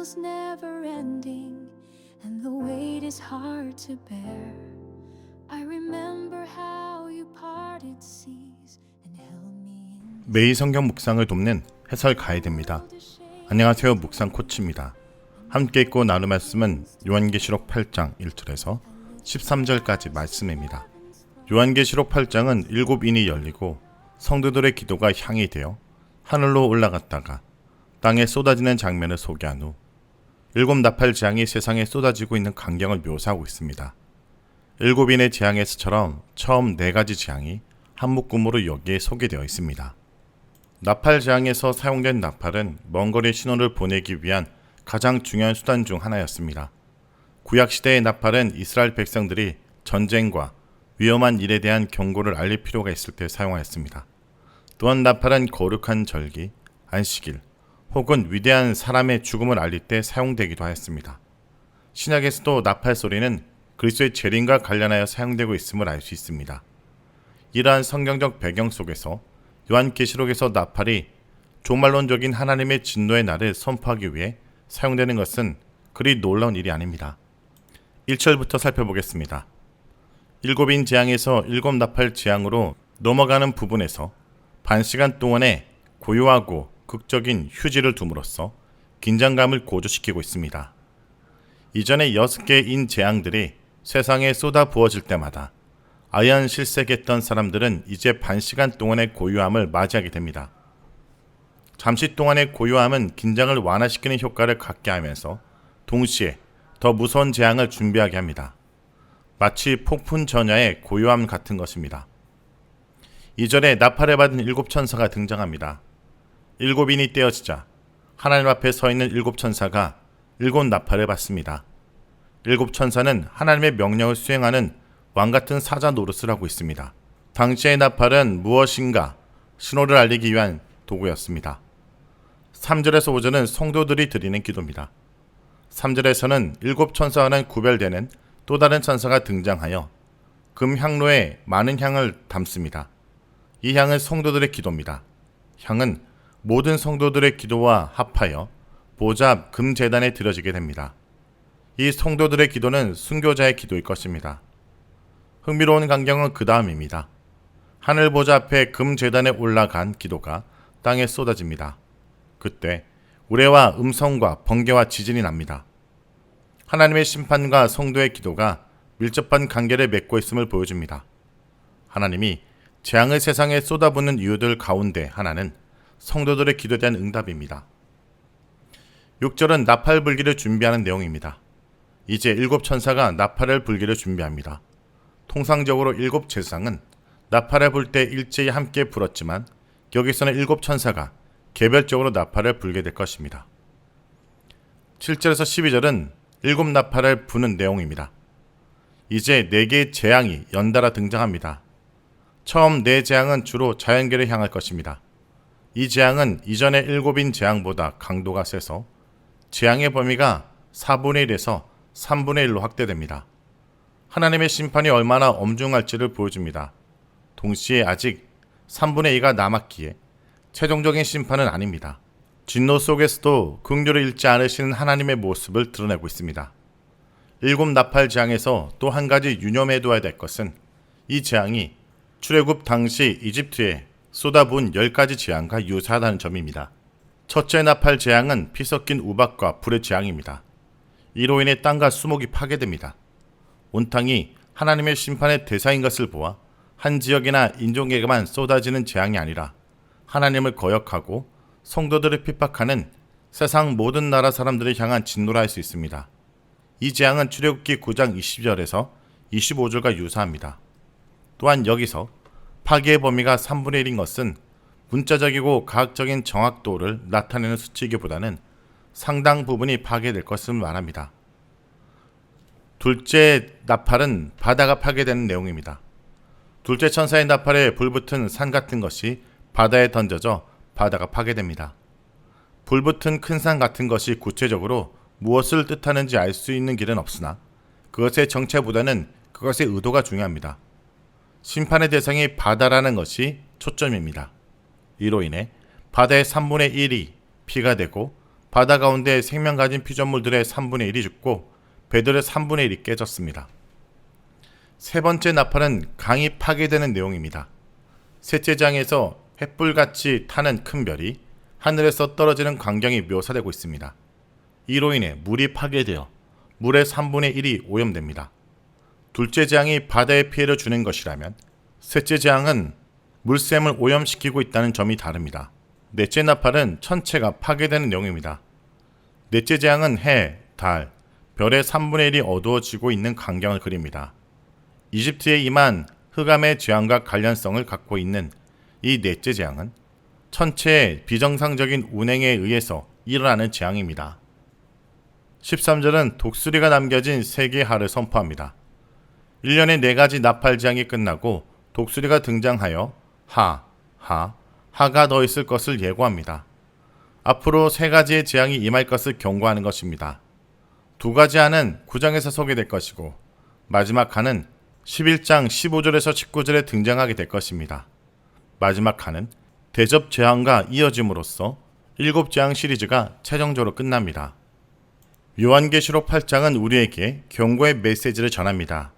feels never ending, and the weight is hard to bear. I remember how you parted seas and held me in 매일 성경 묵상을 돕는 해설 가이드입니다. 안녕하세요. 묵상 코치입니다. 함께 읽고 나눌 말씀은 요한계시록 8장 1절에서 13절까지 말씀입니다. 요한계시록 8장은 7인이 열리고 성도들의 기도가 향이 되어 하늘로 올라갔다가 땅에 쏟아지는 장면을 소개한 후 7 나팔 재앙이 세상에 쏟아지고 있는 광경을 묘사하고 있습니다. 7인의 재앙에서처럼 처음 4가지 재앙이 한 묶음으로 여기에 소개되어 있습니다. 나팔 재앙에서 사용된 나팔은 먼 거리 신호를 보내기 위한 가장 중요한 수단 중 하나였습니다. 구약시대의 나팔은 이스라엘 백성들이 전쟁과 위험한 일에 대한 경고를 알릴 필요가 있을 때 사용하였습니다. 또한 나팔은 거룩한 절기, 안식일, 혹은 위대한 사람의 죽음을 알릴 때 사용되기도 하였습니다. 신약에서도 나팔 소리는 그리스도의 재림과 관련하여 사용되고 있음을 알 수 있습니다. 이러한 성경적 배경 속에서 요한계시록에서 나팔이 종말론적인 하나님의 진노의 날을 선포하기 위해 사용되는 것은 그리 놀라운 일이 아닙니다. 1절부터 살펴보겠습니다. 7인 재앙에서 7 나팔 재앙으로 넘어가는 부분에서 반시간 동안에 고요하고 극적인 휴지를 둠으로써 긴장감을 고조시키고 있습니다. 이전에 6개의 인 재앙들이 세상에 쏟아 부어질 때마다 아연실색했던 사람들은 이제 반시간 동안의 고요함을 맞이하게 됩니다. 잠시 동안의 고요함은 긴장을 완화시키는 효과를 갖게 하면서 동시에 더 무서운 재앙을 준비하게 합니다. 마치 폭풍 전야의 고요함 같은 것입니다. 이전에 나팔을 받은 7 천사가 등장합니다. 7인이 떼어지자 하나님 앞에 서 있는 7 천사가 7 나팔을 받습니다. 7 천사는 하나님의 명령을 수행하는 왕같은 사자 노릇을 하고 있습니다. 당시의 나팔은 무엇인가 신호를 알리기 위한 도구였습니다. 3절에서 5절은 성도들이 드리는 기도입니다. 3절에서는 7 천사와는 구별되는 또 다른 천사가 등장하여 금 향로에 많은 향을 담습니다. 이 향은 성도들의 기도입니다. 향은 모든 성도들의 기도와 합하여 보좌 앞 금제단에 드려지게 됩니다. 이 성도들의 기도는 순교자의 기도일 것입니다. 흥미로운 광경은 그 다음입니다. 하늘 보좌 앞에 금제단에 올라간 기도가 땅에 쏟아집니다. 그때 우레와 음성과 번개와 지진이 납니다. 하나님의 심판과 성도의 기도가 밀접한 관계를 맺고 있음을 보여줍니다. 하나님이 재앙을 세상에 쏟아붓는 이유들 가운데 하나는 성도들의 기도에 대한 응답입니다. 6절은 나팔 불기를 준비하는 내용입니다. 이제 7 천사가 나팔을 불기를 준비합니다. 통상적으로 7 제사장은 나팔을 불 때 일제히 함께 불었지만 여기서는 7 천사가 개별적으로 나팔을 불게 될 것입니다. 7절에서 12절은 7 나팔을 부는 내용입니다. 이제 4개의 재앙이 연달아 등장합니다. 처음 4 재앙은 주로 자연계를 향할 것입니다. 이 재앙은 이전의 7인 재앙보다 강도가 세서 재앙의 범위가 4분의 1에서 3분의 1로 확대됩니다. 하나님의 심판이 얼마나 엄중할지를 보여줍니다. 동시에 아직 3분의 2가 남았기에 최종적인 심판은 아닙니다. 진노 속에서도 긍휼을 잃지 않으시는 하나님의 모습을 드러내고 있습니다. 7 나팔 재앙에서 또 한 가지 유념해둬야 될 것은 이 재앙이 출애굽 당시 이집트에 쏟아부은 10가지 재앙과 유사하다는 점입니다. 첫째 나팔 재앙은 피 섞인 우박과 불의 재앙입니다. 이로 인해 땅과 수목이 파괴됩니다. 온 땅이 하나님의 심판의 대상인 것을 보아 한 지역이나 인종에게만 쏟아지는 재앙이 아니라 하나님을 거역하고 성도들을 핍박하는 세상 모든 나라 사람들을 향한 진노라 할 수 있습니다. 이 재앙은 출애굽기 9장 20절에서 25절과 유사합니다. 또한 여기서 파괴의 범위가 3분의 1인 것은 문자적이고 과학적인 정확도를 나타내는 수치이기보다는 상당 부분이 파괴될 것을 말합니다. 둘째 나팔은 바다가 파괴되는 내용입니다. 둘째 천사의 나팔에 불붙은 산 같은 것이 바다에 던져져 바다가 파괴됩니다. 불붙은 큰 산 같은 것이 구체적으로 무엇을 뜻하는지 알 수 있는 길은 없으나 그것의 정체보다는 그것의 의도가 중요합니다. 심판의 대상이 바다라는 것이 초점입니다. 이로 인해 바다의 3분의 1이 피가 되고 바다 가운데 생명 가진 피조물들의 3분의 1이 죽고 배들의 3분의 1이 깨졌습니다. 세 번째 나팔은 강이 파괴되는 내용입니다. 셋째 장에서 횃불같이 타는 큰 별이 하늘에서 떨어지는 광경이 묘사되고 있습니다. 이로 인해 물이 파괴되어 물의 3분의 1이 오염됩니다. 둘째 재앙이 바다에 피해를 주는 것이라면 셋째 재앙은 물샘을 오염시키고 있다는 점이 다릅니다. 넷째 나팔은 천체가 파괴되는 내용입니다. 넷째 재앙은 해, 달, 별의 3분의 1이 어두워지고 있는 광경을 그립니다. 이집트에 임한 흑암의 재앙과 관련성을 갖고 있는 이 넷째 재앙은 천체의 비정상적인 운행에 의해서 일어나는 재앙입니다. 13절은 독수리가 남겨진 세계의 하를 선포합니다. 1년에 4가지 나팔 재앙이 끝나고 독수리가 등장하여 하가 더 있을 것을 예고합니다. 앞으로 3가지의 재앙이 임할 것을 경고하는 것입니다. 2가지 하는 9장에서 소개될 것이고 마지막 하는 11장 15절에서 19절에 등장하게 될 것입니다. 마지막 하는 대접 재앙과 이어짐으로써 7재앙 시리즈가 최종적으로 끝납니다. 요한계시록 8장은 우리에게 경고의 메시지를 전합니다.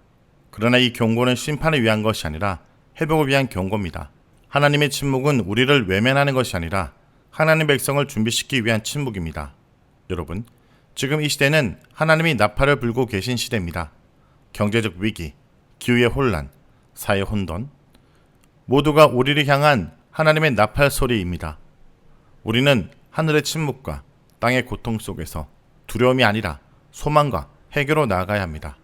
그러나 이 경고는 심판을 위한 것이 아니라 회복을 위한 경고입니다. 하나님의 침묵은 우리를 외면하는 것이 아니라 하나님의 백성을 준비시키기 위한 침묵입니다. 여러분, 지금 이 시대는 하나님이 나팔을 불고 계신 시대입니다. 경제적 위기, 기후의 혼란, 사회 혼돈, 모두가 우리를 향한 하나님의 나팔 소리입니다. 우리는 하늘의 침묵과 땅의 고통 속에서 두려움이 아니라 소망과 해결로 나아가야 합니다.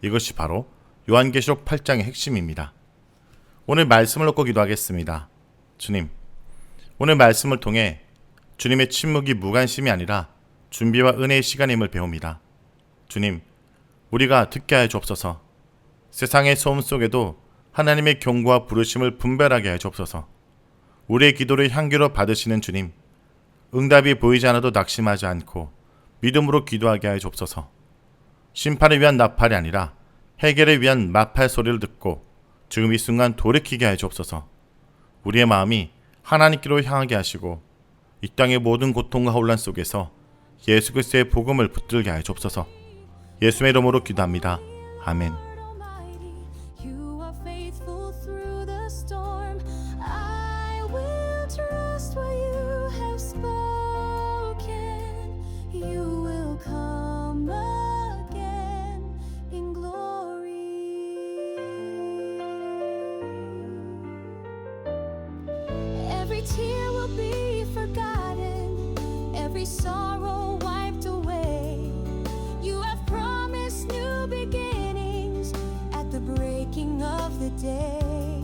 이것이 바로 요한계시록 8장의 핵심입니다. 오늘 말씀을 놓고 기도하겠습니다. 주님, 오늘 말씀을 통해 주님의 침묵이 무관심이 아니라 준비와 은혜의 시간임을 배웁니다. 주님, 우리가 듣게 하여 주옵소서. 세상의 소음 속에도 하나님의 경고와 부르심을 분별하게 하여 주옵소서. 우리의 기도를 향기로 받으시는 주님, 응답이 보이지 않아도 낙심하지 않고 믿음으로 기도하게 하여 주옵소서. 심판을 위한 나팔이 아니라 해결을 위한 마팔 소리를 듣고 지금 이 순간 돌이키게 하여 주옵소서. 우리의 마음이 하나님께로 향하게 하시고 이 땅의 모든 고통과 혼란 속에서 예수 그리스도의 복음을 붙들게 하여 주옵소서. 예수의 이름으로 기도합니다. 아멘. You are faithful through the storm. I will trust what you have spoken. You will come again in glory. Every tear will be forgotten, every sorrow wiped away. You have promised new beginnings at the breaking of the day.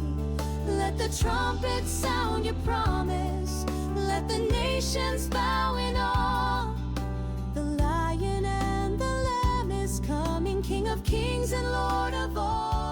Let the trumpet sound your promise. Let the nations bow in awe. The Lion and the Lamb is coming, King of kings and Lord of all.